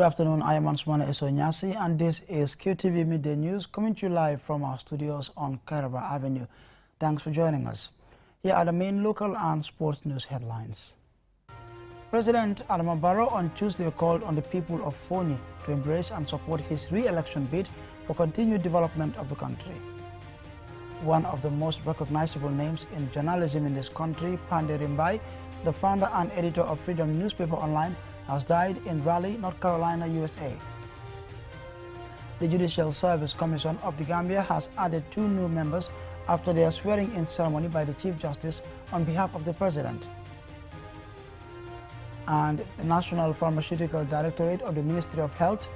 Good afternoon, I am Ansumana Esonyasi and this is QTV Midday News coming to you live from our studios on Kairaba Avenue. Thanks for joining us. Here are the main local and sports news headlines. President Adama Barrow on Tuesday called on the people of Foni to embrace and support his re-election bid for continued development of the country. One of the most recognizable names in journalism in this country, Pandey Rimbai, the founder and editor of Freedom Newspaper Online, has died in Raleigh, North Carolina, USA. The Judicial Service Commission of the Gambia has added 2 new members after their swearing-in ceremony by the Chief Justice on behalf of the President. And the National Pharmaceutical Directorate of the Ministry of Health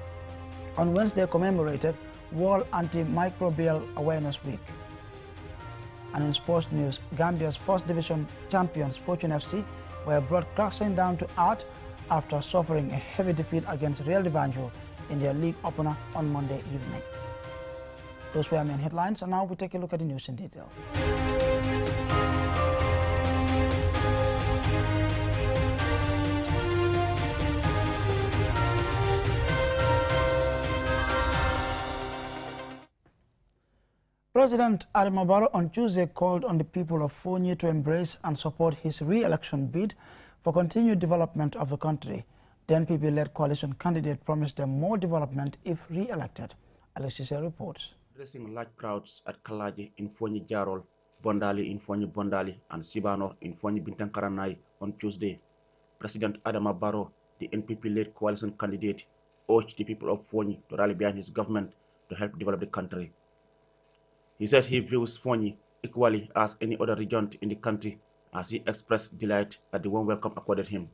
on Wednesday commemorated World Antimicrobial Awareness Week. And in sports news, Gambia's First Division champions Fortune FC were brought crashing down to earth after suffering a heavy defeat against Real de Banjul in their league opener on Monday evening. Those were our main headlines, and now we take a look at the news in detail. President Adama Barrow on Tuesday called on the people of Foni to embrace and support his re-election bid for continued development of the country. The NPP-led coalition candidate promised them more development if re-elected. Alexis reports. Addressing large crowds at Kalaji in Foni Jarol, Bondali in Foni Bondali, and Sibano in Foni Bintankaranai on Tuesday, President Adama Barrow, the NPP-led coalition candidate, urged the people of Foni to rally behind his government to help develop the country. He said he views Foni equally as any other region in the country, as he expressed delight at the warm welcome accorded him.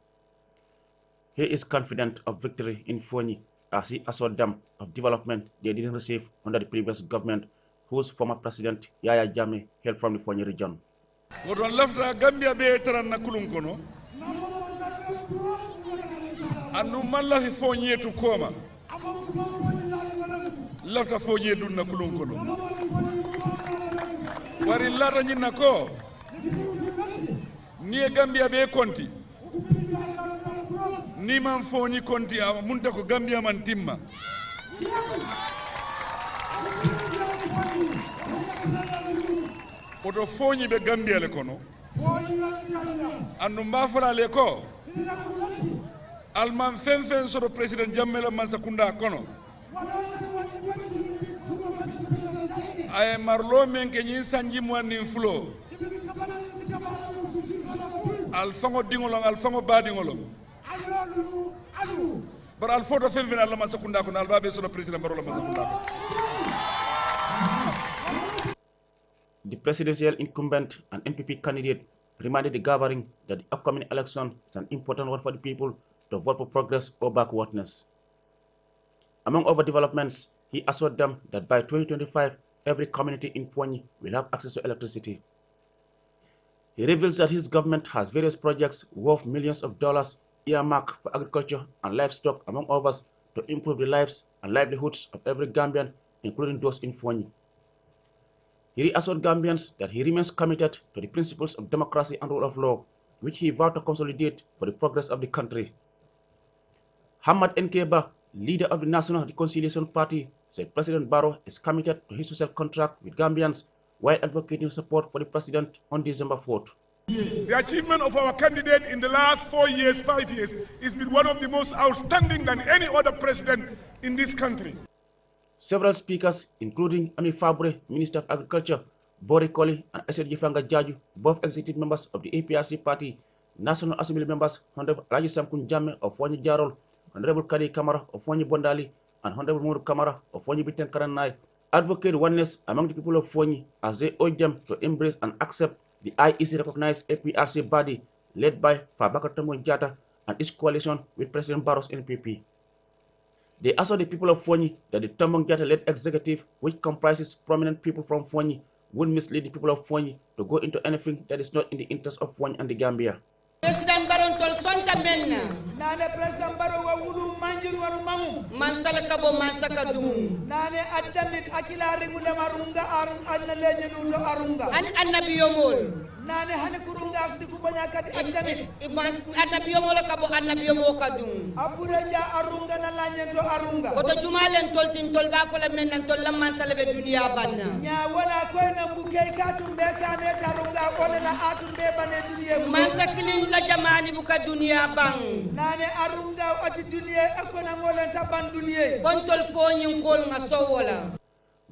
He is confident of victory in Foni as he assured them of development they didn't receive under the previous government, whose former president Yaya Jammeh hailed from the Foni region. Wodon lafta Gambia be taranna kulun kono annu malla fi Foni to koma lafta Foni dunna kulun kono wari lara nyina ko ni Gambia be konti ni man Foni konti munta ko Gambia man timma oto Foni be Gambia le kono annu mbafala le ko alman fen soro president Jammeh la man sakunda kono ay marlo men ke nyin sanji mo ni flo alfango dingolong alfango badingolong bar alfodo fen Allah masakunda ko albabe so president barola masakunda ko. The presidential incumbent and NPP candidate reminded the gathering that the upcoming election is an important one for the people to vote for progress or backwardness. Among other developments, he assured them that by 2025 every community in Foni will have access to electricity. He reveals that his government has various projects worth millions of dollars earmarked for agriculture and livestock, among others, to improve the lives and livelihoods of every Gambian, including those in Foni. He reassured Gambians that he remains committed to the principles of democracy and rule of law, which he vowed to consolidate for the progress of the country. Hamad Nkeba, leader of the National Reconciliation Party, said President Barrow is committed to his social contract with Gambians while advocating support for the president on December 4th. The achievement of our candidate in the last 4 years, 5 years, has been one of the most outstanding than any other president in this country. Several speakers, including Ami Fabre, Minister of Agriculture, Bori Koli, and Esed Jifanga Jaju, both executive members of the APRC party, National Assembly members, Honorable Raji Samkun Jammeh of Foni Jarol, Honorable Kadi Kamara of Foni Bondali, and Honorable Muru Kamara of Foni Bintankaranai, advocate oneness among the people of Foni as they urge them to embrace and accept the IEC-recognized APRC body led by Fabakary Tombong Jatta and its coalition with President Barrow's NPP. They assured the people of Foni that the Tombong Jatta-led executive, which comprises prominent people from Foni, would mislead the people of Foni to go into anything that is not in the interest of Foni and the Gambia. President Barrow tol sonta menna nane president baro wa wulu manjur waru mamu man salaka bo man saka dum nane addandit akila regule marunga arun adna leje nulo arunga an annabi yomol nane hane kurunga akdi kubanya kati addandit annabi yomol ka bo annabi yomo ka dum abureja arunga na lanye to arunga oto jumalen toltin tol ba ko la men tol lamman salabe duniya banna nya wala ko na bugay katum be kane tarunga ko la atum be bane duniya man sakilin la jamani buka duniya bang nane arunga ati duniya akona ngolen taban duniya kontol fonyin kol nga sowola.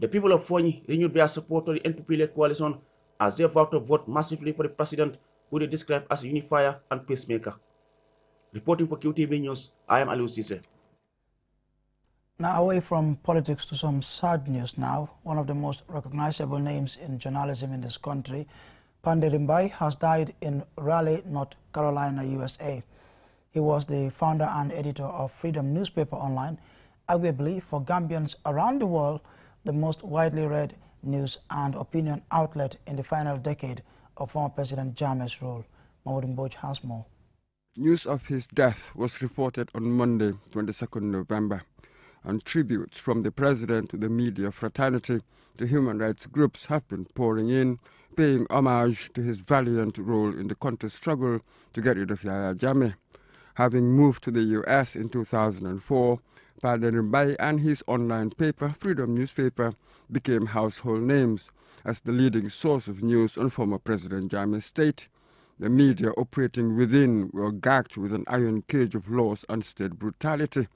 The people of Fonyi renewed their support to the NPP-led coalition as they vowed to vote massively for the president, who they described as a unifier and pacemaker. Reporting for QTV News, I am Aliu Sise. Now away from politics to some sad news now. One of the most recognizable names in journalism in this country, Pandey Rimbai, has died in Raleigh, North Carolina, USA. He was the founder and editor of Freedom Newspaper Online, arguably for Gambians around the world, the most widely read news and opinion outlet in the final decade of former President Jammeh's rule. Maudin Boj has more. News of his death was reported on Monday, 22nd November, and tributes from the president to the media fraternity to human rights groups have been pouring in, paying homage to his valiant role in the country's struggle to get rid of Yahya Jammeh. Having moved to the U.S. in 2004, Pandey Rimbai and his online paper, Freedom Newspaper, became household names as the leading source of news on former President Jammeh's state. The media operating within were gagged with an iron cage of laws and state brutality.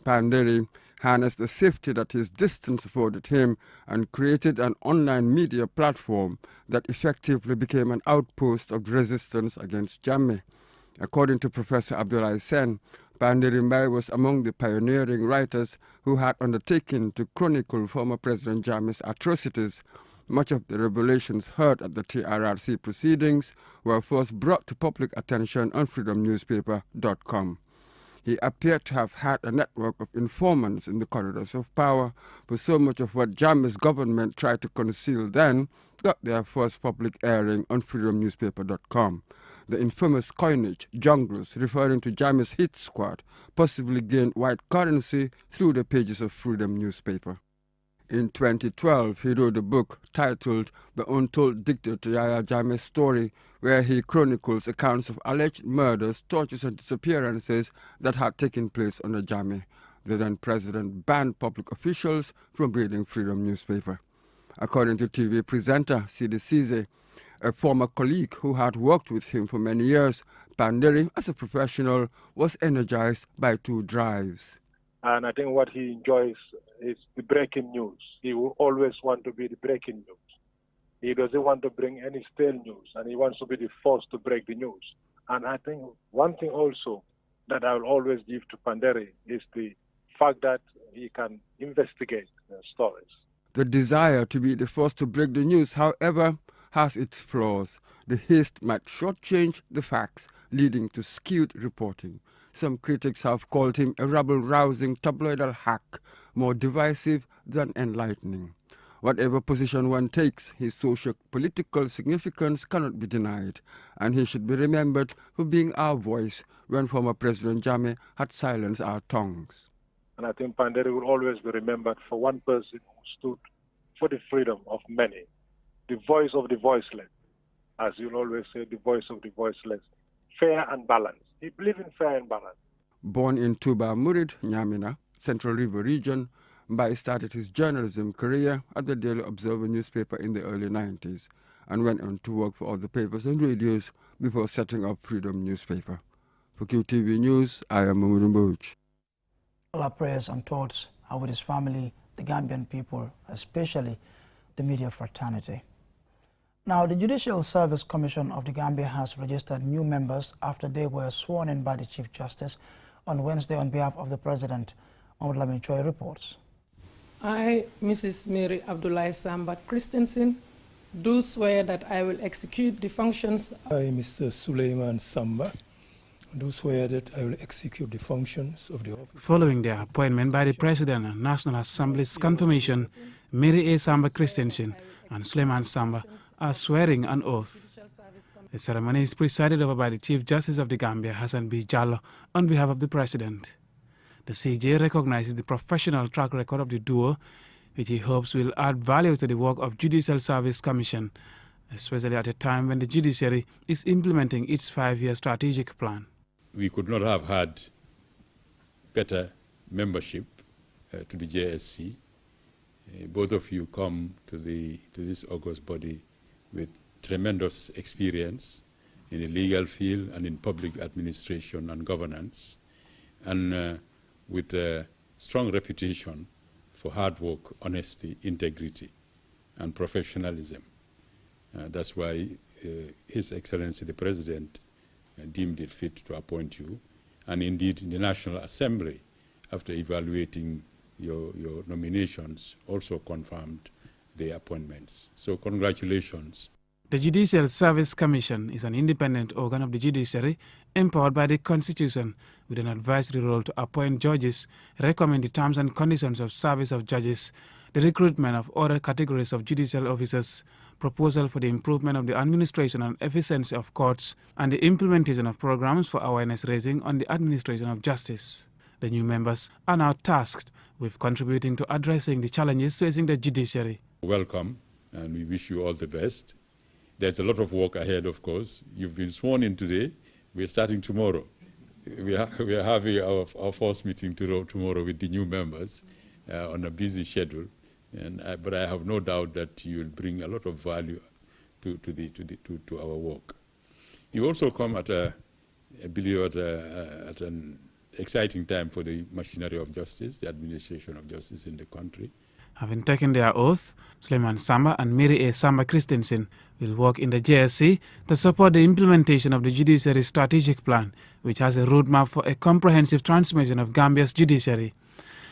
Pandey harnessed the safety that his distance afforded him and created an online media platform that effectively became an outpost of resistance against Jammeh. According to Professor Abdullah Sen, Pandey Rimbai was among the pioneering writers who had undertaken to chronicle former President Jammeh's atrocities. Much of the revelations heard at the TRRC proceedings were first brought to public attention on freedomnewspaper.com. He appeared to have had a network of informants in the corridors of power, but so much of what Jammeh's government tried to conceal then got their first public airing on freedomnewspaper.com. The infamous coinage, Junglers, referring to Jammeh's hit squad, possibly gained white currency through the pages of Freedom Newspaper. In 2012, he wrote a book titled The Untold Dictator Yahya Jammeh's Story, where he chronicles accounts of alleged murders, tortures and disappearances that had taken place under Jammeh. The then president banned public officials from reading Freedom Newspaper. According to TV presenter Sidi Cisse, a former colleague who had worked with him for many years, Pandey, as a professional, was energized by two drives. And I think what he enjoys is the breaking news. He will always want to be the breaking news. He doesn't want to bring any stale news, and he wants to be the first to break the news. And I think one thing also that I will always give to Pandey is the fact that he can investigate stories. The desire to be the first to break the news, however, has its flaws. The haste might shortchange the facts, leading to skewed reporting. Some critics have called him a rabble-rousing tabloidal hack, more divisive than enlightening. Whatever position one takes, his socio-political significance cannot be denied, and he should be remembered for being our voice when former President Jammeh had silenced our tongues. And I think Pandey will always be remembered for one person who stood for the freedom of many, the voice of the voiceless. As you'll always say, the voice of the voiceless. Fair and balanced. He believed in fair and balance. Born in Tuba Murid, Nyamina, Central River region, Mbai started his journalism career at the Daily Observer newspaper in the early 90s and went on to work for other papers and radios before setting up Freedom Newspaper. For QTV News, I am Maudin Boj. All our prayers and thoughts are with his family, the Gambian people, especially the media fraternity. Now, the Judicial Service Commission of the Gambia has registered new members after they were sworn in by the Chief Justice on Wednesday on behalf of the President. Mohamed Lamin Choi reports. I, Mrs. Mary Abdullah Samba Christensen, do swear that I will execute the functions. I, Mr. Suleiman Samba, do swear that I will execute the functions of the office. Following their appointment by the President and National Assembly's confirmation, Mary A. Samba Christensen and Suleiman Samba are swearing an oath. The ceremony is presided over by the Chief Justice of the Gambia, Hassan B. Jallow, on behalf of the President. The CJ recognizes the professional track record of the duo, which he hopes will add value to the work of Judicial Service Commission, especially at a time when the judiciary is implementing its 5-year strategic plan. We could not have had better membership to the JSC. Both of you come to this august body with tremendous experience in the legal field and in public administration and governance, and with a strong reputation for hard work, honesty, integrity, and professionalism. That's why His Excellency the President deemed it fit to appoint you, and indeed in the National Assembly, after evaluating your nominations, also confirmed the appointments. So congratulations. The Judicial Service Commission is an independent organ of the judiciary empowered by the Constitution with an advisory role to appoint judges, recommend the terms and conditions of service of judges, the recruitment of other categories of judicial officers, proposal for the improvement of the administration and efficiency of courts, and the implementation of programs for awareness raising on the administration of justice. The new members are now tasked with contributing to addressing the challenges facing the judiciary. Welcome, and we wish you all the best. There's a lot of work ahead, of course. You've been sworn in today. We're starting tomorrow. We are having our first meeting tomorrow with the new members on a busy schedule. But I have no doubt that you will bring a lot of value to our work. You also come at at an exciting time for the machinery of justice, the administration of justice in the country. Having taken their oath, Suleiman Samba and Mary A. Samba Christensen will work in the JSC to support the implementation of the judiciary strategic plan, which has a roadmap for a comprehensive transformation of Gambia's judiciary.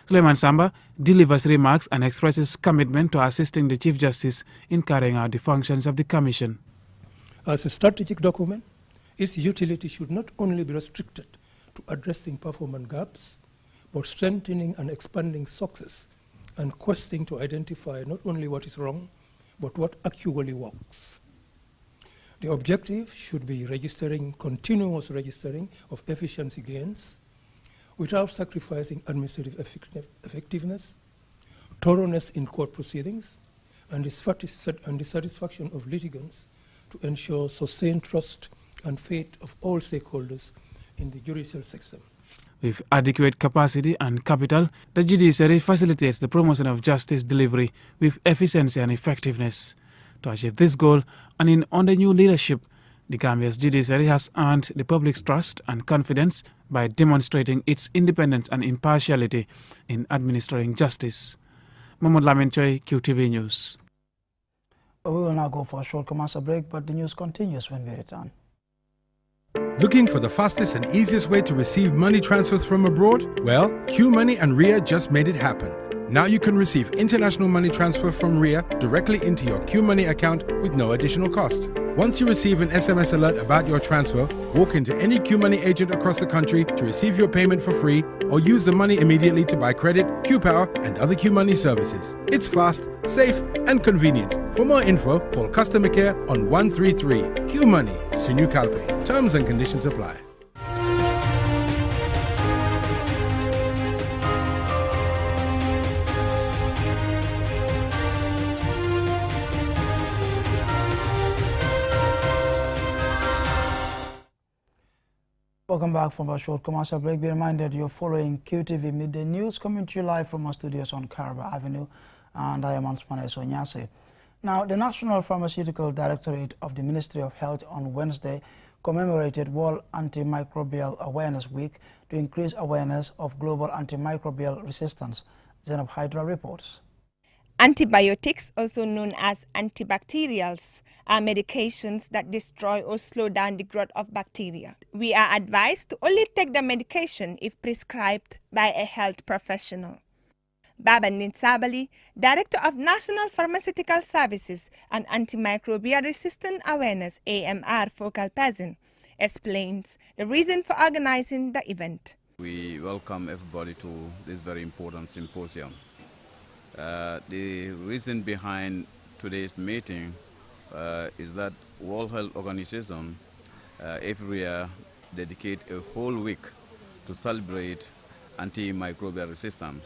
Suleiman Samba delivers remarks and expresses commitment to assisting the Chief Justice in carrying out the functions of the Commission. As a strategic document, its utility should not only be restricted to addressing performance gaps, but strengthening and expanding success and questing to identify not only what is wrong, but what actually works. The objective should be continuous registering of efficiency gains without sacrificing administrative effectiveness, thoroughness in court proceedings, and the satisfaction of litigants to ensure sustained trust and faith of all stakeholders in the judicial system. With adequate capacity and capital, the judiciary facilitates the promotion of justice delivery with efficiency and effectiveness. To achieve this goal, and under new leadership, the Gambia's judiciary has earned the public's trust and confidence by demonstrating its independence and impartiality in administering justice. Mahmoud Lamin Choi, QTV News. We will now go for a short commercial break, but the news continues when we return. Looking for the fastest and easiest way to receive money transfers from abroad? Well, QMoney and Ria just made it happen. Now you can receive international money transfer from Ria directly into your QMoney account with no additional cost. Once you receive an SMS alert about your transfer, walk into any QMoney agent across the country to receive your payment for free, or use the money immediately to buy credit, QPower, and other QMoney services. It's fast, safe, and convenient. For more info, call customer care on 133. QMoney, Sinu Calpe. Terms and conditions apply. Welcome back from a short commercial break. Be reminded you're following QTV Midday News, coming to you live from our studios on Caraba Avenue, and I am Ansmane Sonyasi. Now, the National Pharmaceutical Directorate of the Ministry of Health on Wednesday commemorated World Antimicrobial Awareness Week to increase awareness of global antimicrobial resistance. Zainab Hydra reports. Antibiotics, also known as antibacterials, are medications that destroy or slow down the growth of bacteria. We are advised to only take the medication if prescribed by a health professional. Baba Ninsabali, Director of National Pharmaceutical Services and Antimicrobial Resistance Awareness AMR Focal Person, explains the reason for organizing the event. We welcome everybody to this very important symposium. The reason behind today's meeting is that World Health Organization every year dedicate a whole week to celebrate antimicrobial resistance.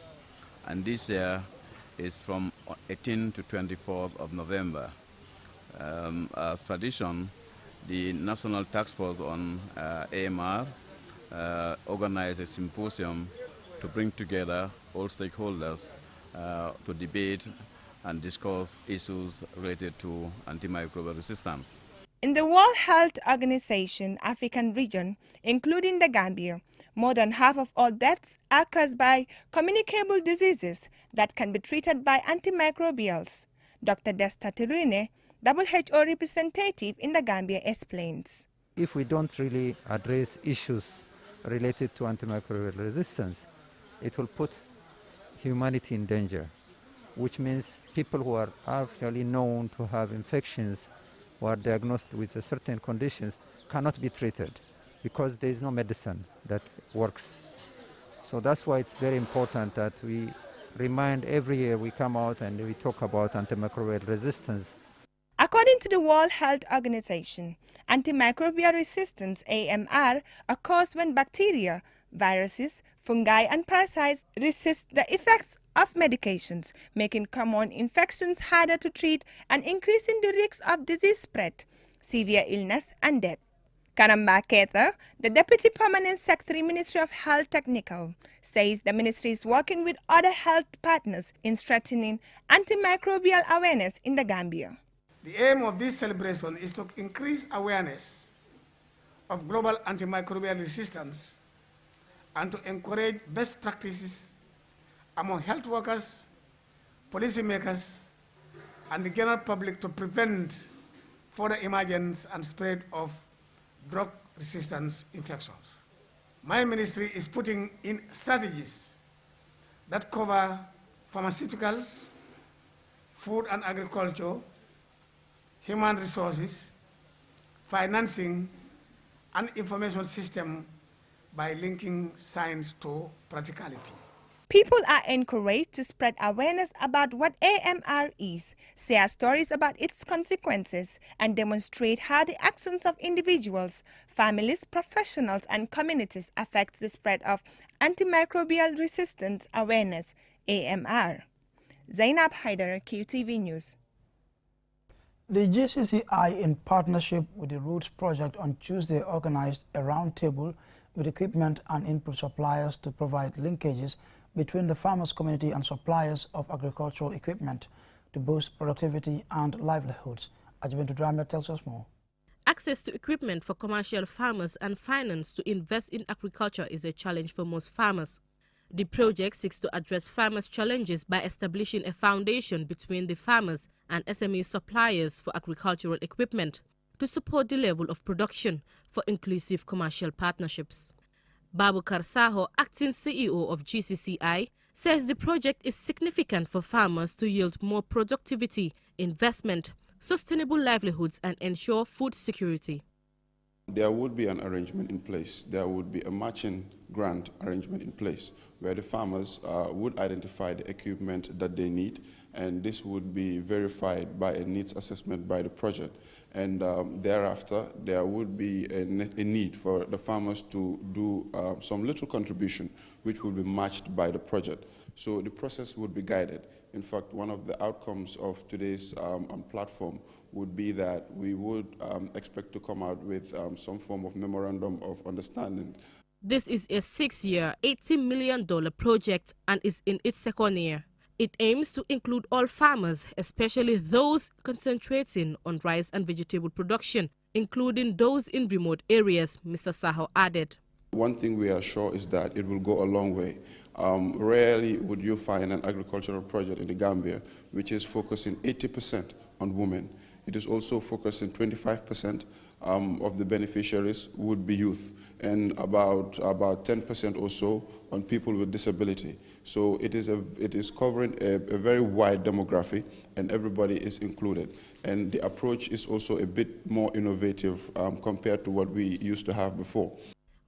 And this year is from 18 to 24th of November. As tradition, the National Task Force on AMR organized a symposium to bring together all stakeholders to debate and discuss issues related to antimicrobial resistance. In the World Health Organization African region, including the Gambia, more than half of all deaths are caused by communicable diseases that can be treated by antimicrobials. Dr. Desta Tirine, WHO representative in the Gambia, explains. If we don't really address issues related to antimicrobial resistance, it will put humanity in danger, which means people who are actually known to have infections who are diagnosed with certain conditions cannot be treated because there is no medicine that works. So that's why it's very important that we remind every year we come out and we talk about antimicrobial resistance. According to the World Health Organization, antimicrobial resistance, AMR, occurs when bacteria, viruses, fungi and parasites resist the effects of medications, making common infections harder to treat and increasing the risk of disease spread, severe illness and death. Karamba Keita, the Deputy Permanent Secretary, Ministry of Health Technical, says the ministry is working with other health partners in strengthening antimicrobial awareness in the Gambia. The aim of this celebration is to increase awareness of global antimicrobial resistance and to encourage best practices among health workers, policymakers, and the general public to prevent further emergence and spread of drug-resistant infections. My ministry is putting in strategies that cover pharmaceuticals, food and agriculture, human resources, financing, and information system by linking science to practicality. People are encouraged to spread awareness about what AMR is, share stories about its consequences, and demonstrate how the actions of individuals, families, professionals, and communities affect the spread of antimicrobial resistance awareness, AMR. Zainab Haider, QTV News. The GCCI, in partnership with the Roots Project, on Tuesday organized a roundtable with equipment and input suppliers to provide linkages between the farmers' community and suppliers of agricultural equipment to boost productivity and livelihoods. Ajibintu Drama tells us more. Access to equipment for commercial farmers and finance to invest in agriculture is a challenge for most farmers. The project seeks to address farmers' challenges by establishing a foundation between the farmers and SME suppliers for agricultural equipment to support the level of production for inclusive commercial partnerships. Babukar Saho, acting CEO of GCCI, says the project is significant for farmers to yield more productivity, investment, sustainable livelihoods and ensure food security. There would be an arrangement in place. There would be a matching grant arrangement in place where the farmers would identify the equipment that they need, and this would be verified by a needs assessment by the project. And thereafter, there would be a need for the farmers to do some little contribution, which will be matched by the project. So the process would be guided. In fact, one of the outcomes of today's platform would be that we would expect to come out with some form of memorandum of understanding. This is a 6-year, $80 million project and is in its second year. It aims to include all farmers, especially those concentrating on rice and vegetable production, including those in remote areas, Mr. Saho added. One thing we are sure is that it will go a long way. Rarely would you find an agricultural project in the Gambia which is focusing 80% on women. It is also focusing 25% of the beneficiaries would be youth, and about 10% or so on people with disability. So it is covering a very wide demographic, and everybody is included. And the approach is also a bit more innovative compared to what we used to have before.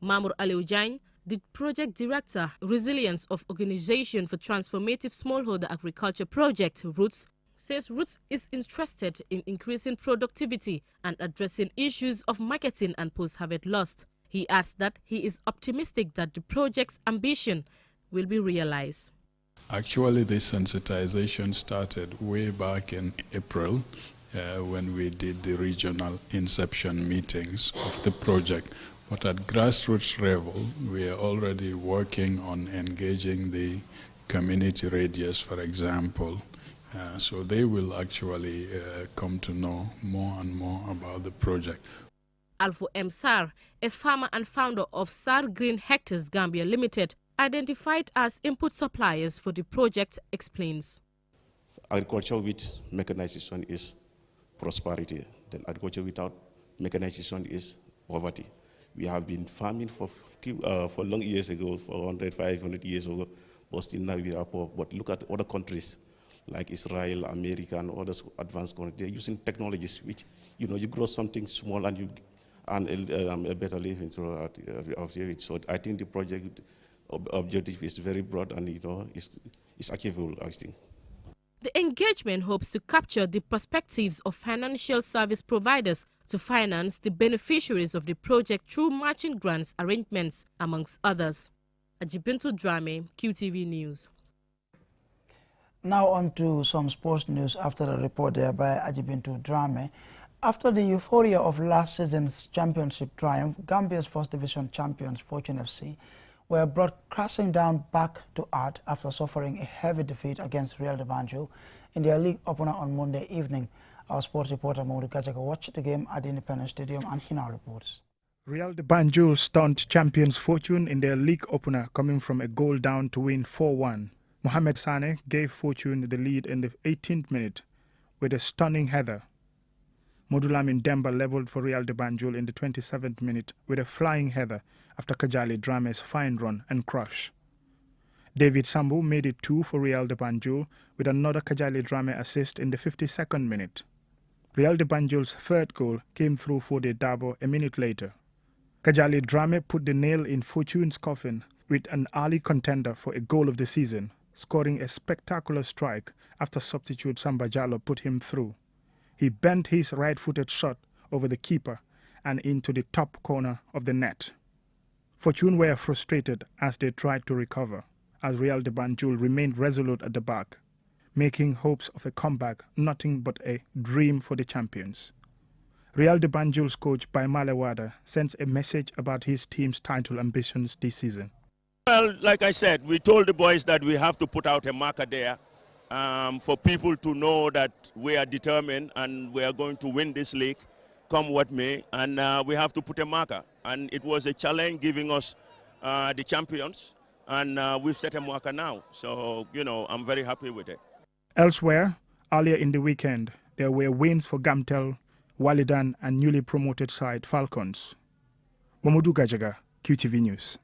Mamour Aliou Jagne, the project director, Resilience of Organization for Transformative Smallholder Agriculture Project, Roots, says Roots is interested in increasing productivity and addressing issues of marketing and post-harvest loss. He adds that he is optimistic that the project's ambition will be realized. Actually, this sensitization started way back in April when we did the regional inception meetings of the project. But at grassroots level, we are already working on engaging the community radios, for example. So they will actually come to know more and more about the project. Alfo M. Sarr, a farmer and founder of Sarr Green Hectares Gambia Limited, identified as input suppliers for the project, explains. Agriculture with mechanization is prosperity. Then agriculture without mechanization is poverty. We have been farming for long years ago, 400, 500 years ago, but still now we are poor. But look at other countries like Israel, America, and other advanced countries. They're using technologies which, you grow something small and you earn a better living throughout it. So I think the project objective is very broad and it's achievable, I think. The engagement hopes to capture the perspectives of financial service providers to finance the beneficiaries of the project through matching grants arrangements, amongst others. Ajibintu Drame, QTV News. Now on to some sports news after a report there by Ajibintu Drame. After the euphoria of last season's championship triumph, Gambia's first division champions, Fortune FC, were brought crashing down back to earth after suffering a heavy defeat against Real de Banjul in their league opener on Monday evening. Our sports reporter Maudou Gajaga watched the game at the Independence Stadium and he now reports. Real de Banjul stunned champions Fortune in their league opener, coming from a goal down to win 4-1. Mohamed Sane gave Fortune the lead in the 18th minute with a stunning header. Modulamin Demba levelled for Real de Banjul in the 27th minute with a flying header after Kajali Drame's fine run and crush. David Sambu made it 2 for Real de Banjul with another Kajali Drame assist in the 52nd minute. Real de Banjul's third goal came through Fode Dabo a minute later. Kajali Drame put the nail in Fortune's coffin with an early contender for a goal of the season, scoring a spectacular strike after substitute Samba Jallo put him through. He bent his right-footed shot over the keeper and into the top corner of the net. Fortune were frustrated as they tried to recover, as Real de Banjul remained resolute at the back, making hopes of a comeback nothing but a dream for the champions. Real de Banjul's coach Baimale Wada sends a message about his team's title ambitions this season. Well, like I said, we told the boys that we have to put out a marker there for people to know that we are determined and we are going to win this league, come what may, and we have to put a marker. And it was a challenge giving us the champions, and we've set a marker now. So, I'm very happy with it. Elsewhere, earlier in the weekend, there were wins for Gamtel, Walidan, and newly promoted side Falcons. Mamadou Gajaga, QTV News.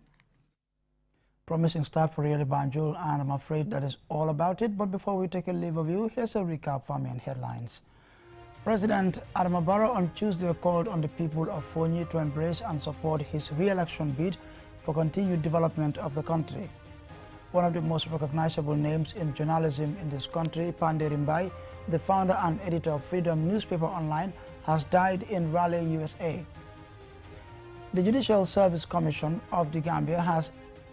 Promising start for Real de Banjul, and I'm afraid that is all about it. But before we take a leave of you, here's a recap from main headlines. President Adama Barrow on Tuesday called on the people of Fonyi to embrace and support his re-election bid for continued development of the country. One of the most recognizable names in journalism in this country, Pandey Rimbai, the founder and editor of Freedom Newspaper Online, has died in Raleigh, USA. The Judicial Service Commission of the Gambia has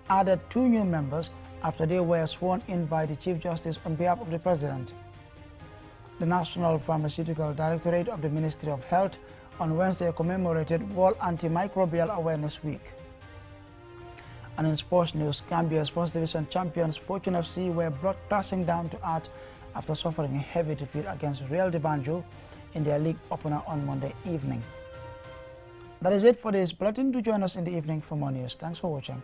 added 2 new members after they were sworn in by the Chief Justice on behalf of the President. The National Pharmaceutical Directorate of the Ministry of Health on Wednesday commemorated World Antimicrobial Awareness Week. And in sports news, Gambia's first division champions Fortune FC were brought crashing down to earth after suffering a heavy defeat against Real de Banjul in their league opener on Monday evening. That is it for this bulletin. Do join us in the evening for more news. Thanks for watching.